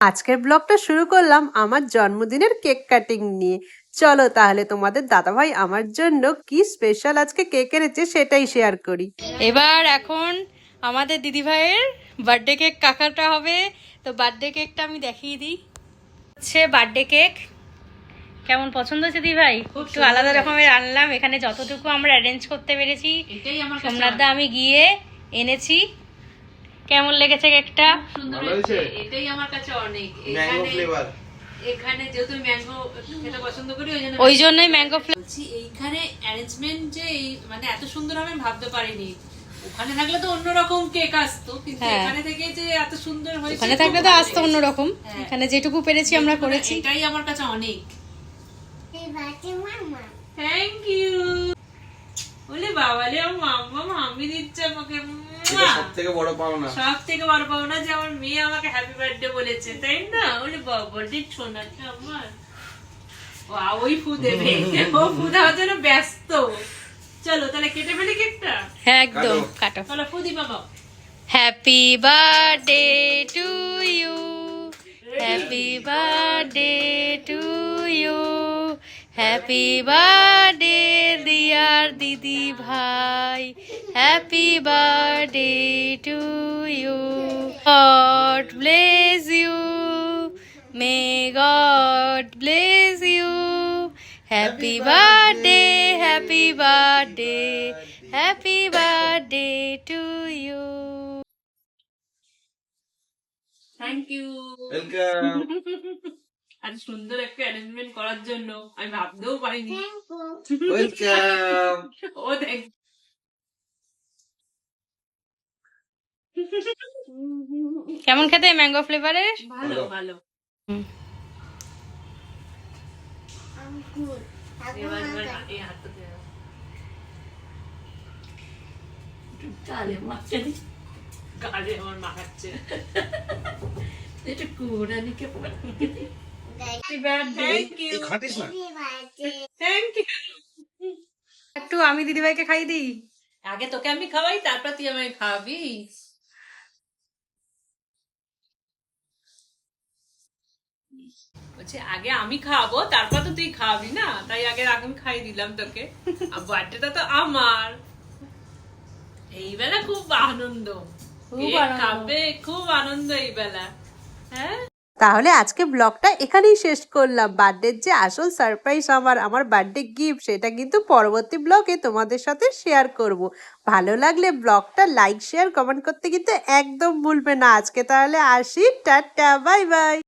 আজকের ব্লগটা শুরু করলাম আমার জন্মদিনের কেক কাটিং নিয়ে। চলো তাহলে তোমাদের দাদাভাই আমার জন্য কি স্পেশাল আজকে কেক এনেছে সেটাই শেয়ার করি। এবার এখন আমাদের দিদিভাইয়ের বার্থডে কেক কাটাটা হবে। তো বার্থডে কেকটা আমি দেখিয়ে দিই। হচ্ছে বার্থডে কেক। কেমন পছন্দ হচ্ছে দিদিভাই? একটু আলাদা রকমের আনলাম, এখানে যতটুকু আমরা অ্যারেঞ্জ করতে পেরেছি সোমনাথদা আমি গিয়ে এনেছি। কেমন লেগেছে কেকটা? সুন্দর হয়েছে, এটাই আমার কাছে অনেক। এখানে যেহেতু ম্যাঙ্গো খেতে পছন্দ করি ওই জন্যই ম্যাঙ্গো ফ্লেভার। বলছি এইখানে অ্যারেঞ্জমেন্ট যে মানে এত সুন্দর হবে ভাবতে পারিনি। ওখানে থাকলে তো অন্যরকম কেক আসতো, কিন্তু এখানে থেকে যে এত সুন্দর হয়েছে, ওখানে থাকলে তো আসতো অন্যরকম। এখানে যেটুকু পেরেছি আমরা করেছি। এটাই আমার কাছে অনেক। Thank you. বলে বাবালে মাম্মা মাম্মি দিচ্ছে আমাকে। সবথেকে বড় পাওনা যে আমার মেয়ে আমাকে হ্যাপি বার্থডে বলেছে, তাই না? বলে বাবা দিচ্ছ না আমার। ওই ফু দেবে, ও ফু দেওয়ার জন্য ব্যস্ত। চলো তাহলে কেটে ফেলি কেকটা। হ্যাঁ একদম কাটো। চলো ফু দি বাবা। Happy birthday to you, happy birthday to you, happy birthday dear দিদি ভাই, happy birthday to you. God bless you, may God bless you, happy birthday, happy birthday, happy birthday to you. Thank you. Welcome. এত সুন্দর একটা arrangement করার জন্য আমি ভাবতেও পারিনি। ওয়েলকাম। ও দেখ, কেমন খেতে ম্যাঙ্গো ফ্লেভারের? ভালো ভালো। এবার এই হাতটা দে। গালে মাখছে, গালে আমার মাখাচ্ছে। এটা কুড়ানিকে থ্যাংক ইউ। খাটিস না। Thank you. একটু আমি দিদিভাইকে খাই দিই। আগে তোকে আমি খাওয়াই, তারপর তুই আমায় খাওয়াবি। বলছি আগে আমি খাওয়াবো, তারপর তো তুই খাওয়াবি না, তাই আগে আমি খাই দিলাম তোকে। বার্থডেটা তো আমার। এই বেলা খুব আনন্দ, খাবে খুব আনন্দ এই বেলা। হ্যাঁ তাহলে আজকে ব্লগটা এখানেই শেষ করলাম। বার্থডের যে আসল সারপ্রাইজ আমার বার্থডে গিফট, সেটা কিন্তু পরবর্তী ব্লগে তোমাদের সাথে শেয়ার করব। ভালো লাগলে ব্লগটা লাইক শেয়ার কমেন্ট করতে কিন্তু একদম ভুলবে না। আজকে তাহলে আসি, টাটা বাই বাই।